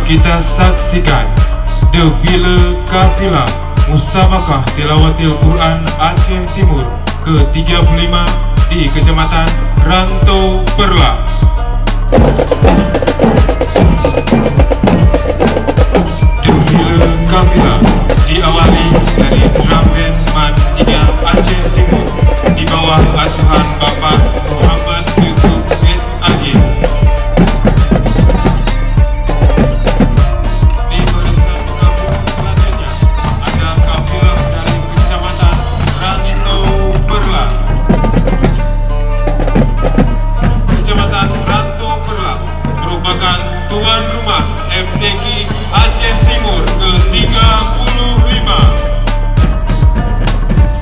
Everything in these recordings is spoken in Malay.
kita saksikan defile kafilah Musabaqah Tilawatil Quran Aceh Timur ke-35 di Kecamatan Rantau Perla. Defile kafilah diawali dari drum band Man 3 Aceh Timur di bawah asuhan Bapak Muhammad Yusuf SAG. Di barisan kafilah selanjutnya ada kafilah dari Kecamatan Rantau Perla. Kecamatan Rantau Perla merupakan tuan rumah MTQ Aceh Timur ke-35.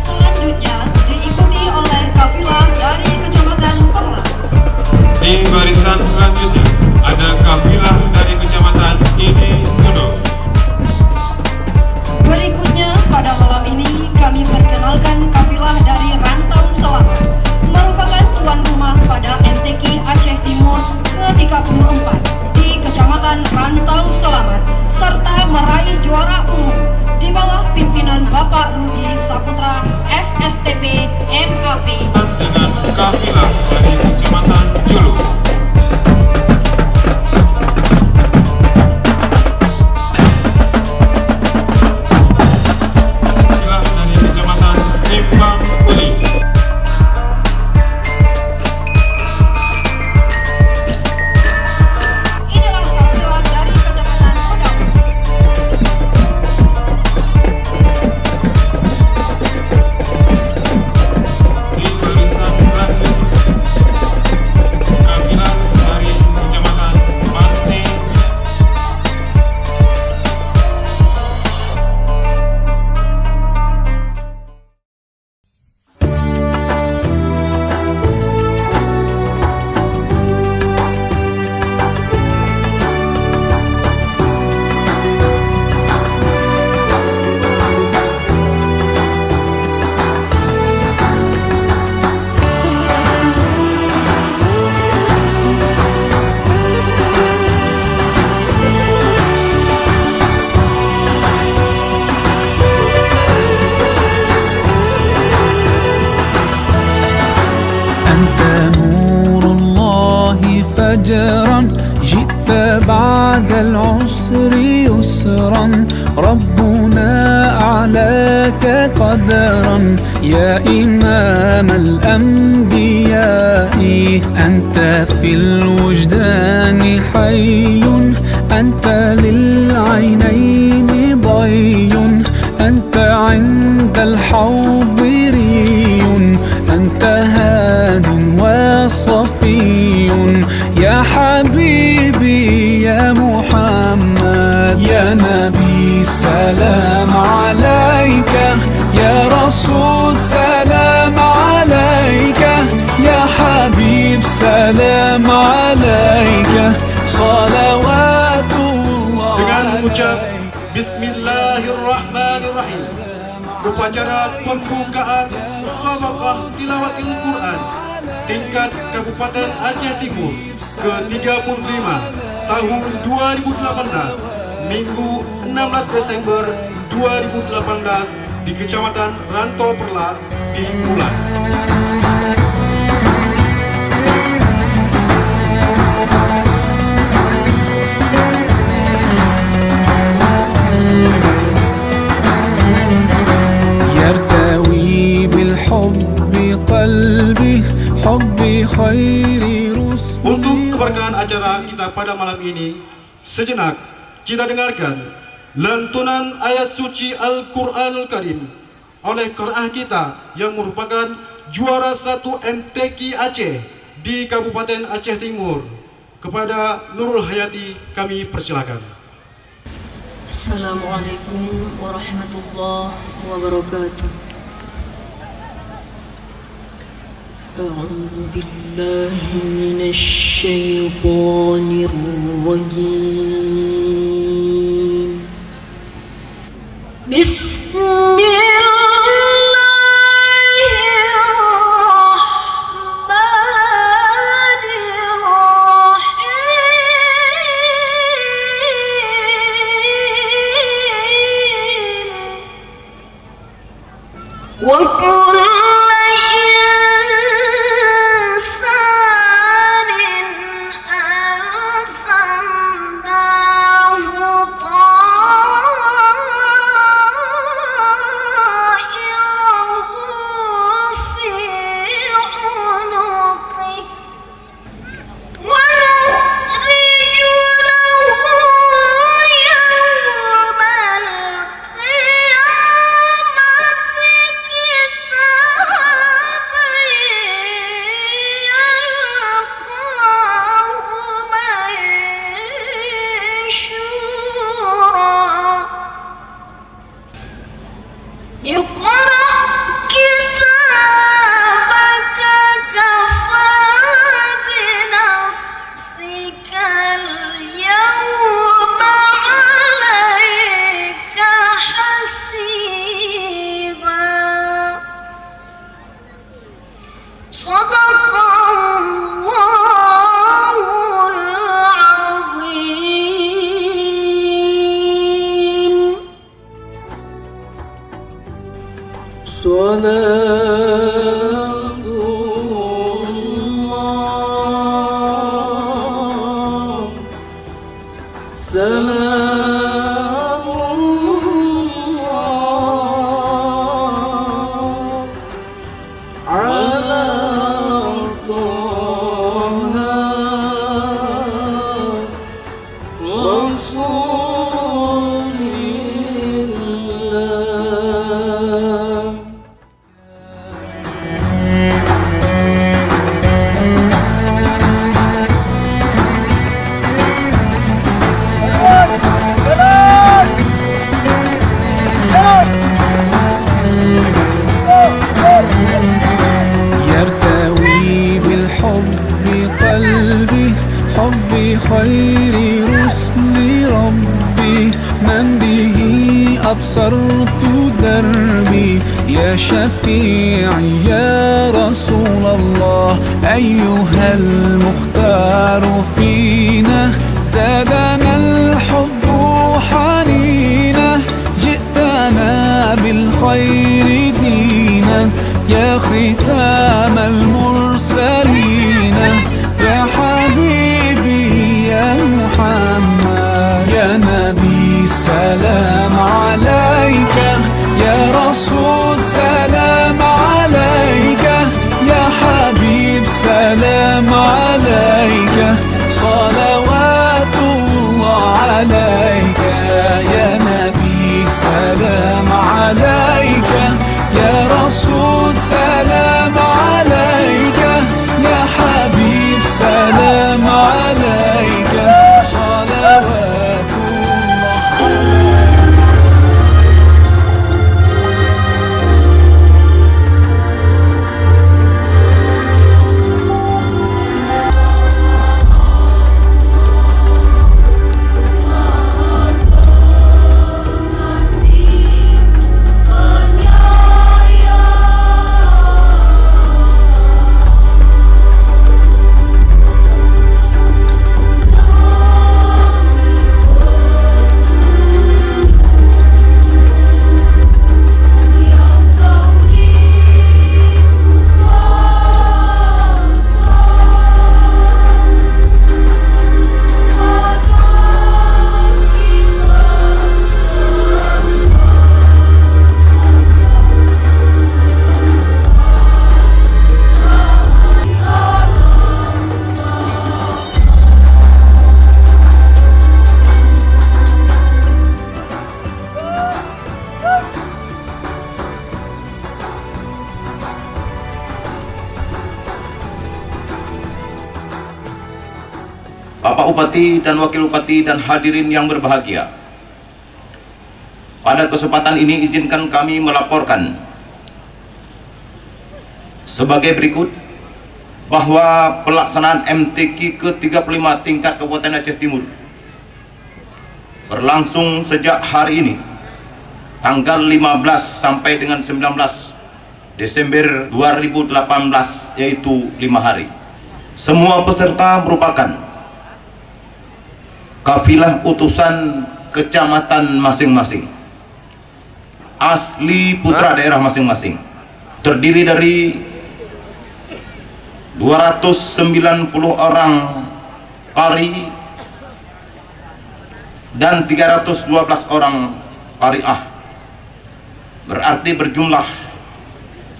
Selanjutnya diikuti oleh kafilah dari Kecamatan Perla. Di barisan selanjutnya ada kafilah dari Kecamatan Ini Kuno. Berikutnya pada malam ini kami perkenalkan kafilah dari Rantau Selamat, merupakan tuan rumah pada MTQ Aceh Timur ke-34 di Kecamatan Rantau Selamat, serta meraih juara umum di bawah pimpinan Bapak Rudi Saputra SSTP MAP. Dengan kafilah dari Kecamatan Julu. Kafilah dari Kecamatan Simpang Uli. Inilah kafilah dari Kecamatan Padang. Di barisan selanjutnya kafilah dari Kecamatan Pantai. أنت نور الله فجرا جئت بعد العسر يسرا ربنا أعلاك قدرا يا إمام الأنبياء أنت في الوجدان حي أنت للعينين ضي أنت عند الحوض ري أنت هاد وصفي يا حبيبي يا محمد يا نبي سلام عليك يا رسول سلام عليك يا حبيب سلام عليك صلوات الله Dengan mengucap عليك Bismillahirrahmanirrahim, upacara pembukaan Musabaqah Tilawatil Quran tingkat Kabupaten Aceh Timur ke-35 tahun 2018, Minggu 16 Desember 2018 di Kecamatan Rantau Perla dimulai. يرتوي بالحب قلبي حبي خير رسل Untuk keberkahan acara kita pada malam ini, sejenak kita dengarkan lantunan ayat suci Al-Quranul Karim oleh qiraah kita yang merupakan juara 1 MTQ Aceh di Kabupaten Aceh Timur. Kepada Nurul Hayati kami persilakan. Assalamualaikum warahmatullahi wabarakatuh. A'udzu billahi minasy syaithanir rajim. Bismillahirrahmanirrahim. وكل إنسان ألزمناه طائره في عنقه ونخرج له يوم القيامة كتابا يلقاه منشورا اقرأ كتابك كفى بنفسك اليوم عليك حسيبا صدق الله العظيم. صلاة الله سلام الله على طه رسول الله. يرتوي بالحب قلبي حب خير رسل ربي من به أبصرت دربي يا شفيعي يا رسول الله أيها المختار فينا زادنا الحب حنينا جئتنا بالخير دينا يا ختام المرسلين يا حبيبي يا محمد يا نبي سلام عليك يا رسول سلام عليك يا حبيب سلام عليك صلوات الله عليك يا نبي سلام عليك يا رسول سلام عليك يا حبيب سلام عليك صلوات الله. Bapak Bupati dan Wakil Bupati dan hadirin yang berbahagia, pada kesempatan ini izinkan kami melaporkan sebagai berikut bahwa pelaksanaan MTQ ke-35 tingkat Kabupaten Aceh Timur berlangsung sejak hari ini tanggal 15 sampai dengan 19 Desember 2018, yaitu 5 hari. Semua peserta merupakan kafilah utusan kecamatan masing-masing. asli putra daerah masing-masing, terdiri dari 290 orang qari dan 312 orang qari'ah, berarti berjumlah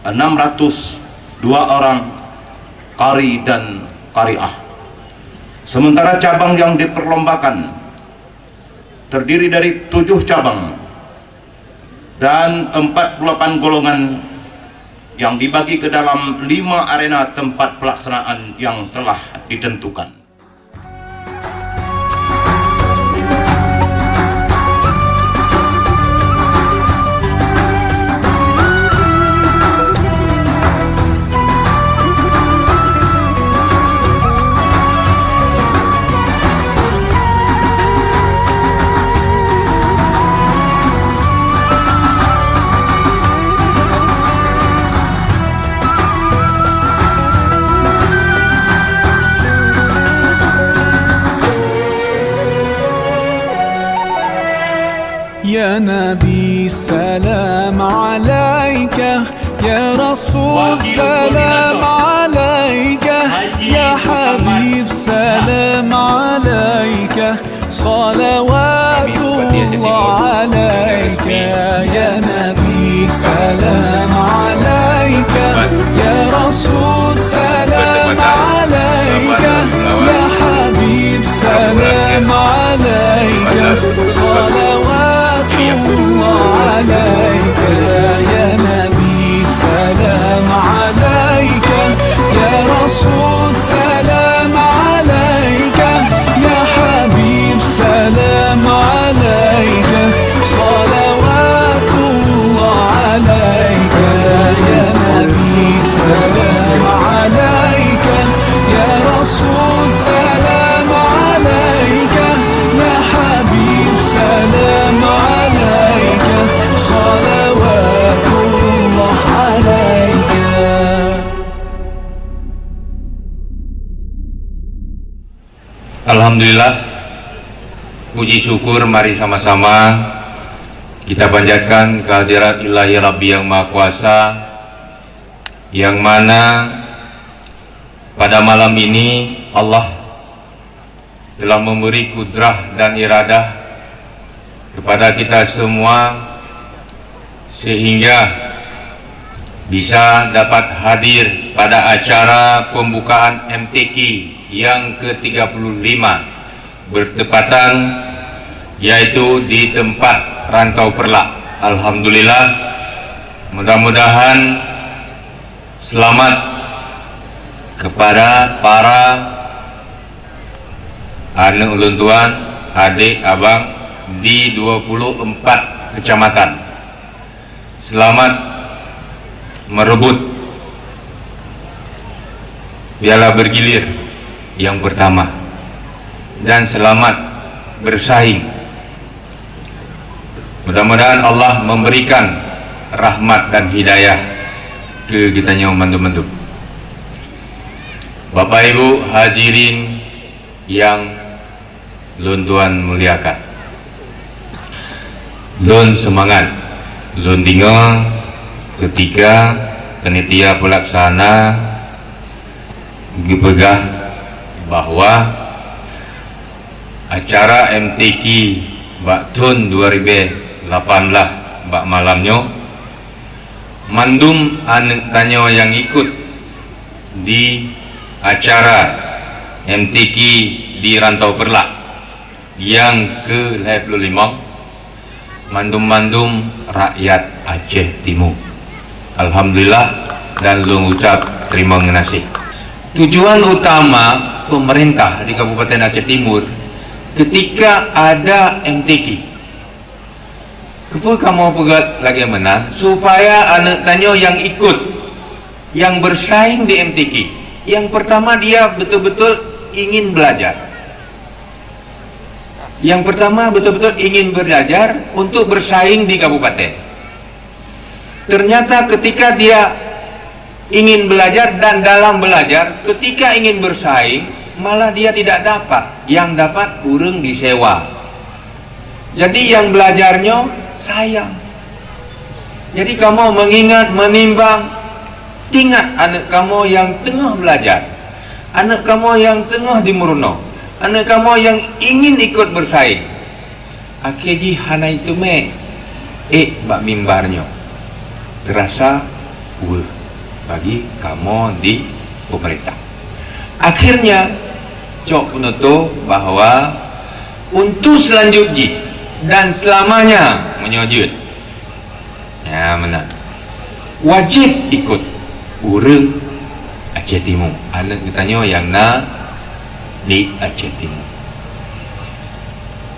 602 orang qari dan qari'ah. Sementara cabang yang diperlombakan terdiri dari 7 cabang dan 48 golongan yang dibagi ke dalam 5 arena tempat pelaksanaan yang telah ditentukan. يا نبي سلام عليك، يا رسول سلام عليك، يا حبيب سلام عليك، صلوات الله عليك. يا نبي سلام عليك، يا رسول سلام عليك، يا حبيب سلام عليك، صلوات الله عليك. يا نبي سلام عليك، يا رسول سلام عليك، يا حبيب سلام عليك، صلوات الله عليك. يا نبي سلام عليك، يا رسول سلام عليك، يا حبيب سلام عليك، صلوات الله عليك. Alhamdulillah, puji syukur mari sama-sama kita panjatkan kehadirat Ilahi Rabbi yang Maha Kuasa, yang mana pada malam ini Allah telah memberi kudrah dan iradah kepada kita semua sehingga bisa dapat hadir pada acara pembukaan MTQ yang ke-35 bertepatan yaitu di tempat Rantau Perlak. Alhamdulillah, mudah-mudahan selamat kepada para anak ulun tuan, adik, abang di 24 kecamatan. Selamat merebut piala bergilir yang pertama dan selamat bersaing. Mudah-mudahan Allah memberikan rahmat dan hidayah ke kita nyawa mantu-mantu. Bapak Ibu hadirin yang lun tuan muliakan, lun semangat, lun tinggal ketika panitia pelaksana dipegah bahwa acara MTQ bak tahun 2018 bak malamnya mandum anak tanyo yang ikut di acara MTQ di Rantau Perlak yang ke-25 mandum-mandum rakyat Aceh Timur. Alhamdulillah dan lu ucap terima kasih. Tujuan utama pemerintah di Kabupaten Aceh Timur ketika ada MTQ, kenapa kamu pegat lagi menang supaya anak tanyo yang ikut, yang bersaing di MTQ, yang pertama dia betul-betul ingin belajar. Yang pertama betul-betul ingin belajar untuk bersaing di kabupaten. Ternyata ketika dia ingin belajar dan dalam belajar, ketika ingin bersaing malah dia tidak dapat, yang dapat urang disewa. Jadi yang belajarnya sayang, Jadi kamu mengingat, menimbang, ingat anak kamu yang tengah belajar, anak kamu yang tengah dimurno, anak kamu yang ingin ikut bersaing. Akhirnya hana itu bak mimbarnya terasa bagi kamu di pemerintah. Akhirnya cok penutup bahwa untuk selanjutnya dan selamanya menyujud, ya mana wajib ikut urang Aceh Timur. Anak katanya yang di Aceh Timur.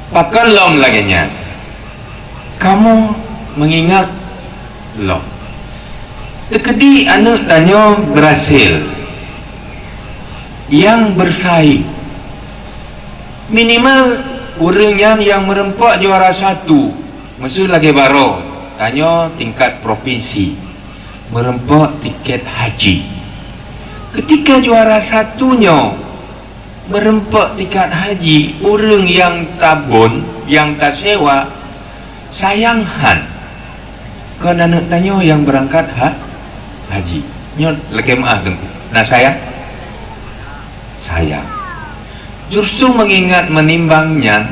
Pakalom lagi nya, kamu mengingat lo. Tekedi anak tanya berhasil, yang bersaing minimal urang yang merempak juara 1 masih lagi baru tanya tingkat provinsi merempak tiket haji. Ketika juara 1-nya merempak tiket haji, orang yang tabun, yang tak sewa sayanghan kerana nak tanya yang berangkat haji nyo lagi maaf tengku. Nah sayang justru mengingat menimbangnya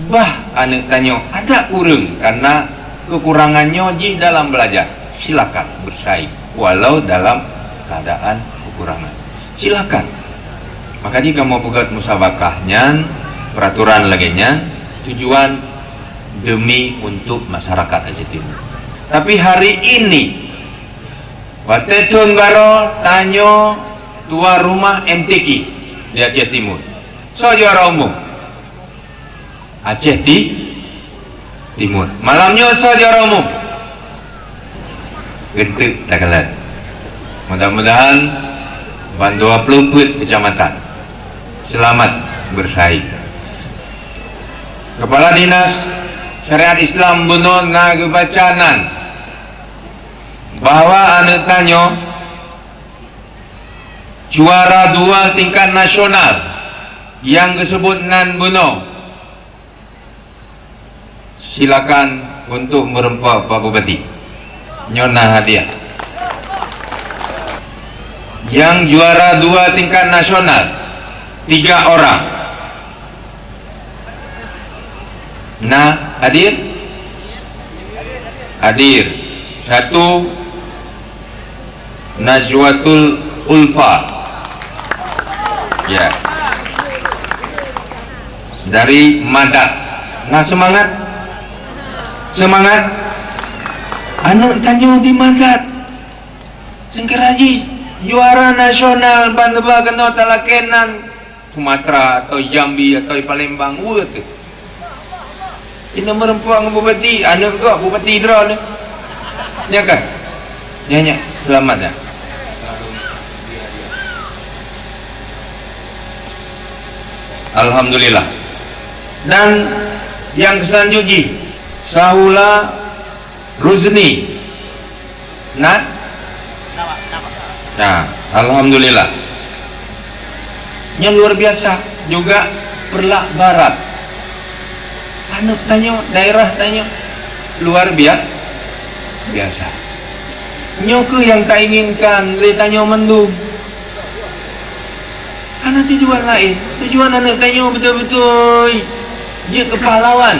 bah anak tanya ada kurang karena kekurangannya di dalam belajar, silakan bersaing walau dalam keadaan kekurangan, silakan. Maka jika mau pegat musabakahnya, peraturan laginya, tujuan demi untuk masyarakat Aceh Timur. Tapi hari ini waktu tahun baru tanya tua rumah MTQ di Aceh Timur, so juara umum Aceh Timur, malamnya so juara umum gentuk tak kalah. Mudah-mudahan Bandua Peluput Kecamatan selamat bersaing. Kepala Dinas Syariat Islam Bunon Nagebacanan bahwa anak tanya juara 2 tingkat nasional yang disebut Nan Buno, silakan untuk merempak Pak Bupati nyona hadiah. Yang juara 2 tingkat nasional 3 orang. Nah, hadir? Satu Najwatul Ulfa, ya, dari Madak. Nah, semangat anak tanya di Madak Sengkeraji juara nasional Bandeba kena Talakenan Sumatera atau Jambi atau Palembang tu. Ini merempuang bupati, anak kau bupati draw ni. Ya kan? Nyanyi selamat ya. Alhamdulillah. Dan yang selanjutnya Sahula Ruzni. Nah, alhamdulillah. Yang luar biasa juga Perlak Barat. Anu tanya daerah tanya luar biasa. Nyoke yang tak inginkan dia tanya mendung. Karena tujuan lain, tujuan anak tanya betul-betul je kepahlawan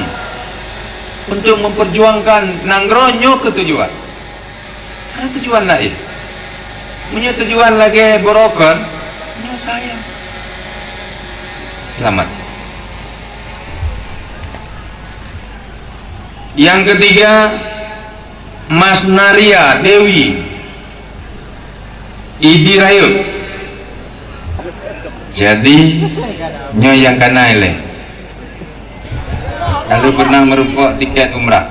untuk memperjuangkan Nangronyo ke tujuan. Karena tujuan lain. Punya tujuan lagi broken, punya sayang. Selamat. Yang ketiga Mas Naria Dewi Idi Rayut. Jadi nyo yang kena ile. Lalu pernah merupuk tiket umrah.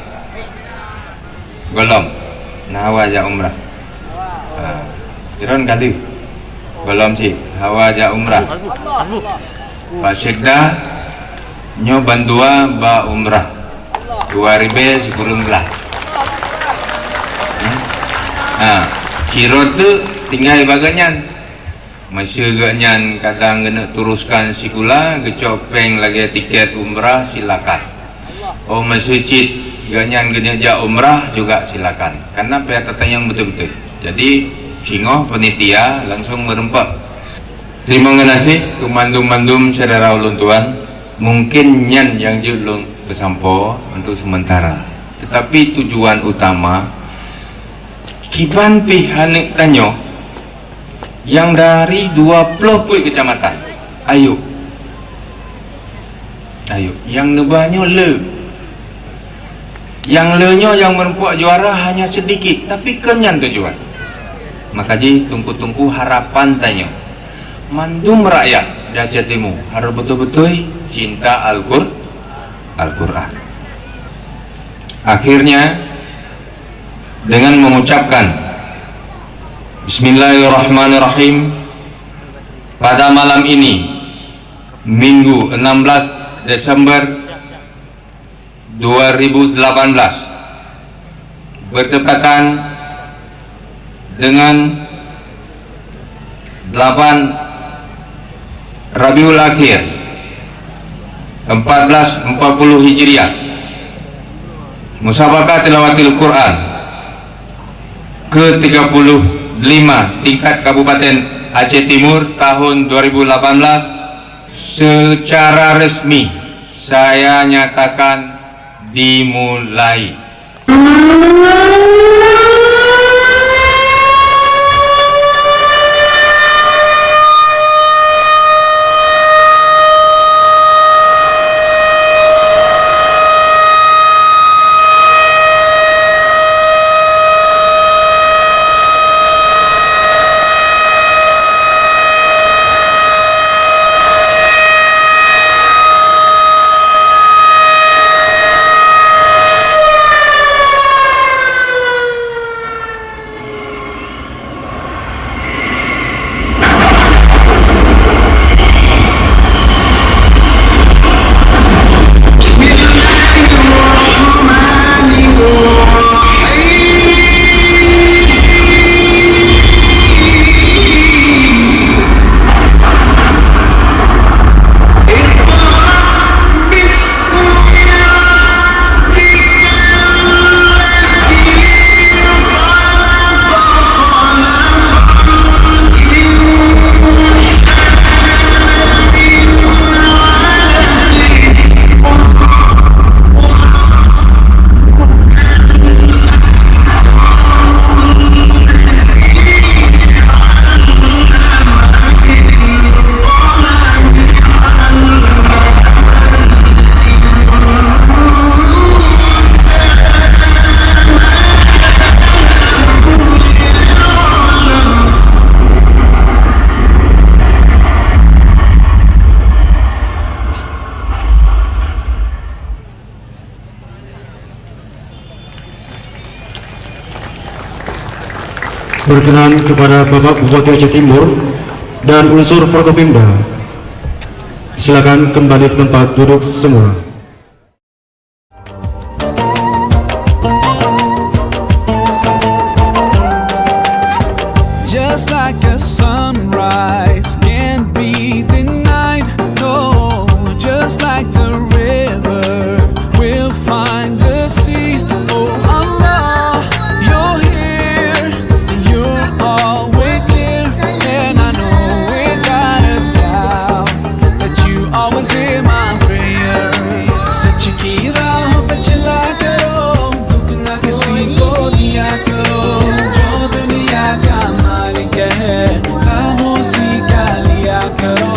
Belum. Nah wajah umrah. Kiron kali. Belum sih. Hawa umrah. Pak Syekda nyo bandua ba umrah 2000 sekurang belah. Kira tu tinggal baganyan. Masih ganyan kadang kena teruskan sikula, kecopeng lagi tiket umrah silakan. Oh masih cit ganyan geneja umrah juga silakan, karena pihak yang betul-betul. Jadi singoh penitia langsung merempak. Terima kasih kumandum-mandum saudara ulun tuan. Mungkin nyan yang julung kesampo untuk sementara, tetapi tujuan utama kiban pihanik tanyo yang dari 20 kecamatan. Ayo yang nebanyo le, yang lenyo yang merempuak juara hanya sedikit, tapi kenyan tujuan. Maka ji tungku-tungku harapan tanyo mandum rakyat di Aceh Timur harus betul-betul cinta Al-Quran. Akhirnya dengan mengucapkan Bismillahirrahmanirrahim, pada malam ini Minggu 16 Desember 2018 bertepatan dengan 8 Rabiul Akhir 1440 Hijriah, Musabaqah Tilawatil Quran ke-35 tingkat Kabupaten Aceh Timur tahun 2018 secara resmi saya nyatakan dimulai. Berkenan kepada Bapak Bupati Aceh Timur dan unsur Forkopimda, silakan kembali ke tempat duduk semua. Just like a sunrise can't be denied. No, just like the river will find the sea. Oh Allah, you're here and you're always near, and I know without a doubt that you always hear my prayer. सच की राह पे चला करो, दुख ना किसी को दिया करो, जो दुनिया का मालिक है खामोशी का लिया करो।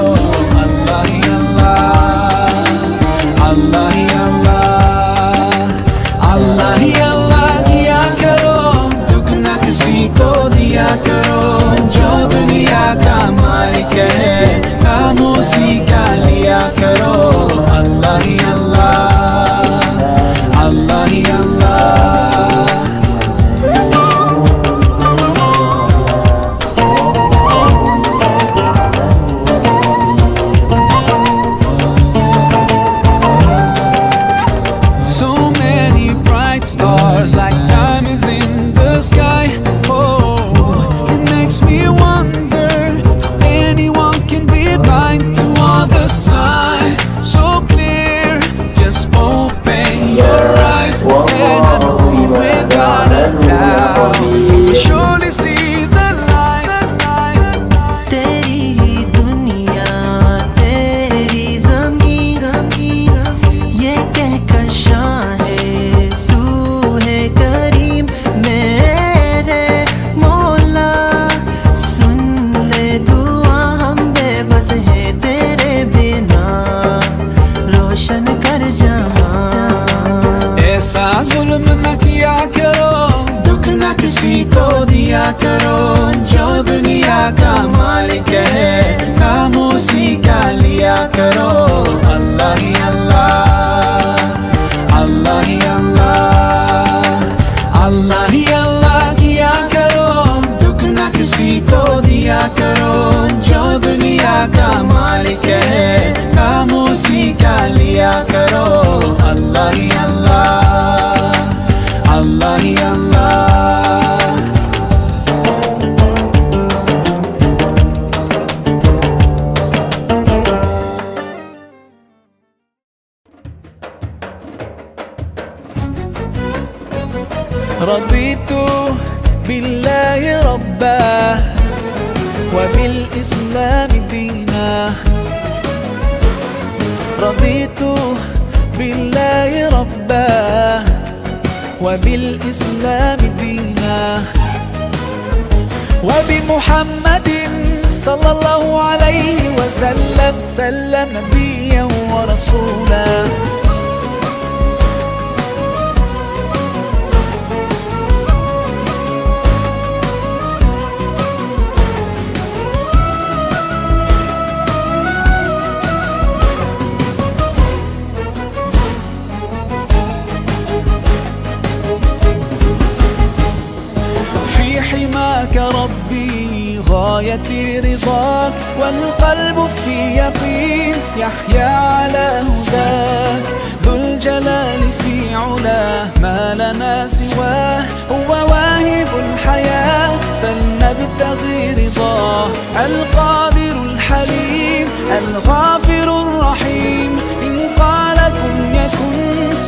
अल्लाह ही अल्लाह, अल्लाह ही अल्लाह, अल्लाह ही अल्लाह किया करो, दुख ना किसी को दिया करो, जो दुनिया का मालिक है खामोशी का लिया करो। अल्लाह ही अल्लाह, अल्लाह ही अल्लाह, किसी को दिया करो जो दुनिया का मालिक है, खामोशी का लिया करो। अल्लाह ही अल्लाह, अल्लाह ही अल्लाह, अल्लाह ही अल्लाह किया करो, दुख न किसी को दिया करो जो दुनिया का मालिक है, खामोशी का लिया करो। अल्लाह ही अल्लाह, अल्लाह ही अल्लाह। رضيت بالله ربا وبالإسلام دينا، رضيت بالله ربا وبالإسلام دينا، وبمحمد صلى الله عليه وسلم سلم نبيا ورسولا. حماك ربي غايتي رضاك، والقلب في يقين يحيا على هداك، ذو الجلال في علاه ما لنا سواه، هو واهب الحياة فلنبتغي رضاه، القادر الحليم الغافر الرحيم، إن قال كن يكن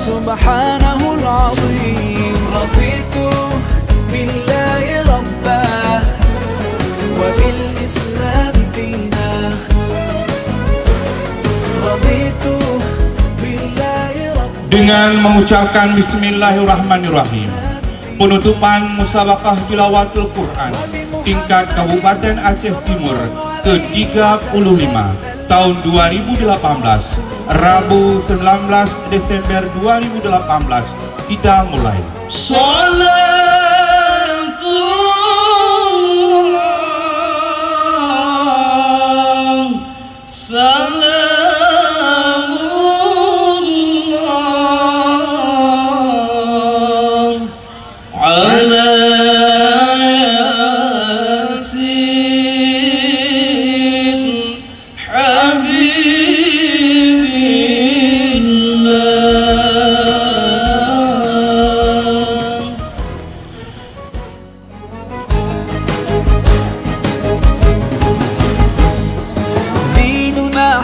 سبحانه العظيم. رضيت بالله ربا وبالإسلام دينا، رضيت بالله ربا. Dengan mengucapkan Bismillahirrahmanirrahim, penutupan musabaqah tilawatul Quran tingkat Kabupaten Aceh Timur ke-35 tahun 2018, Rabu 19 Desember 2018 kita mulai.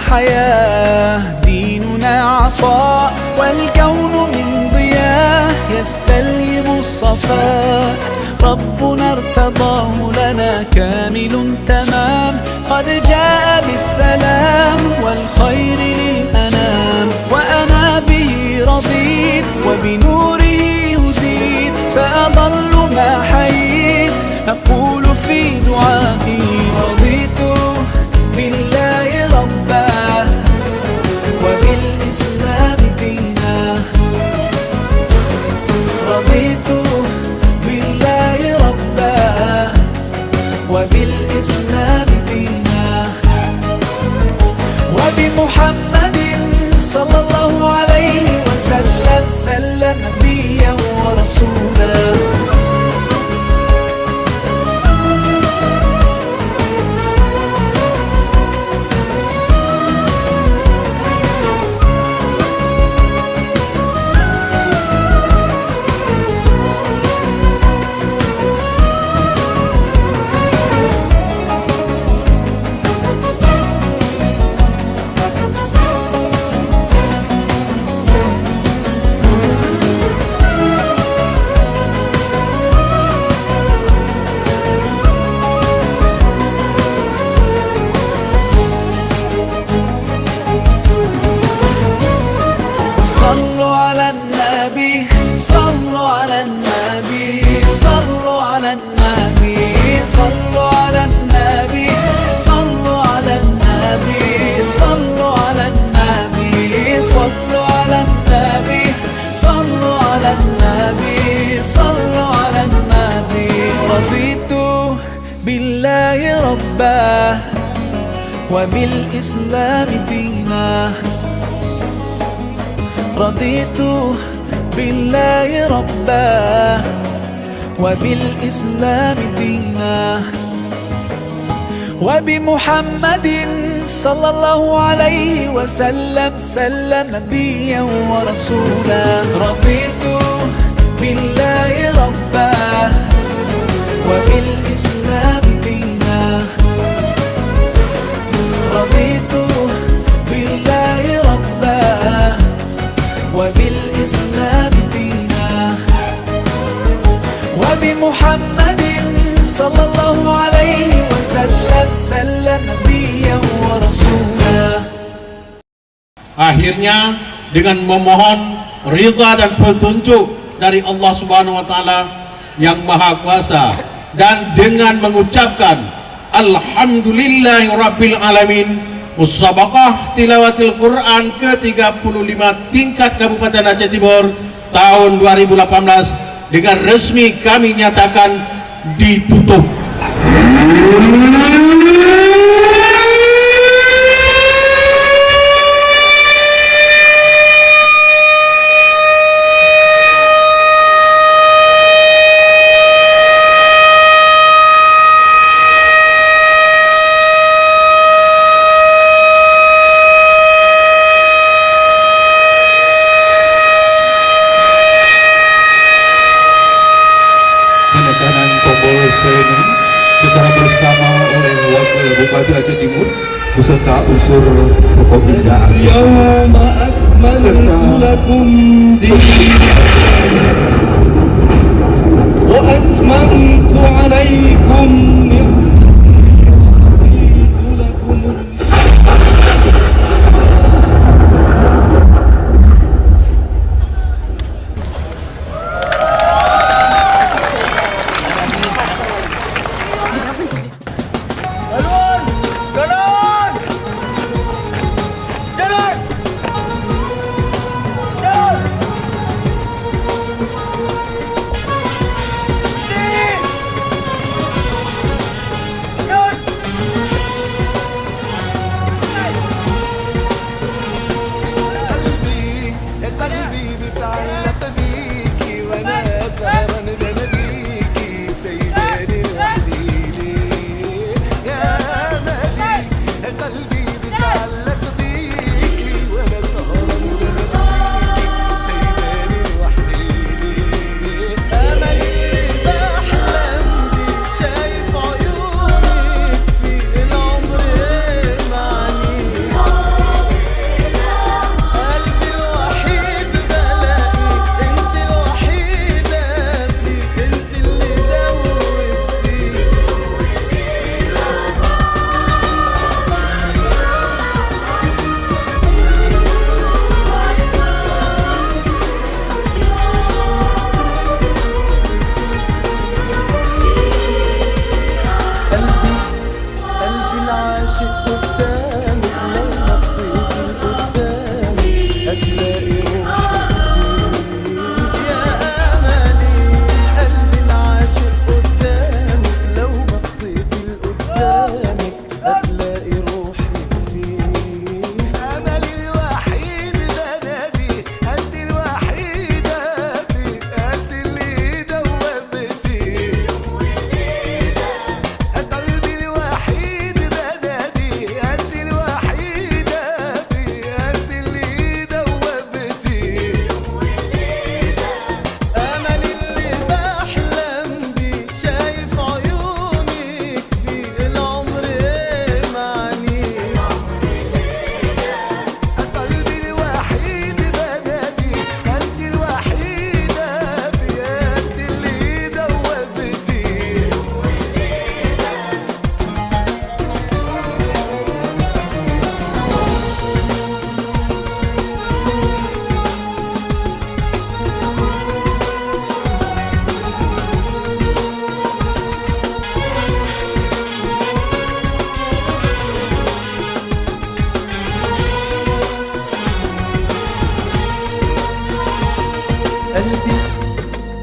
حياة ديننا عطاء، والكون من ضياء يستلهم الصفاء، ربنا ارتضاه لنا كامل تمام، قد جاء بالسلام والخير للأنام، وأنا به رضيت وبنوره هديت، سأظل ما حييت أقول في دعائي. رضيت بالله ربا وبالإسلام دينا، رضيت بالله ربا وبالإسلام دينا، وبمحمد صلى الله عليه وسلم سلم نبيا ورسولا. صلوا على النبي ربا وبالإسلام دينا رضيت بالله ربا وبالإسلام دينا وبمحمد صلى الله عليه وسلم سلم نبيا ورسولا رضيت بالله ربا وبالإسلام دينا رضيت بالله ربا وبالإسلام دينا وبمحمد صلى الله عليه وسلم سلم نبيا ورسولا. Akhirnya dengan memohon ridha dan petunjuk dari Allah Subhanahu wa taala yang Maha Kuasa dan dengan mengucapkan Alhamdulillahirabbil alamin, musabaqah tilawatil Quran ke-35 tingkat Kabupaten Aceh Timur tahun 2018 dengan resmi kami nyatakan ditutup. Penekanan tombol sirene secara bersama oleh Wakil Bupati Aceh Timur beserta unsur Kopimda Aceh serta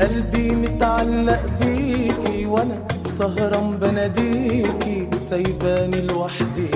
قلبي متعلق بيكي وانا سهران بناديكي سايباني لوحدي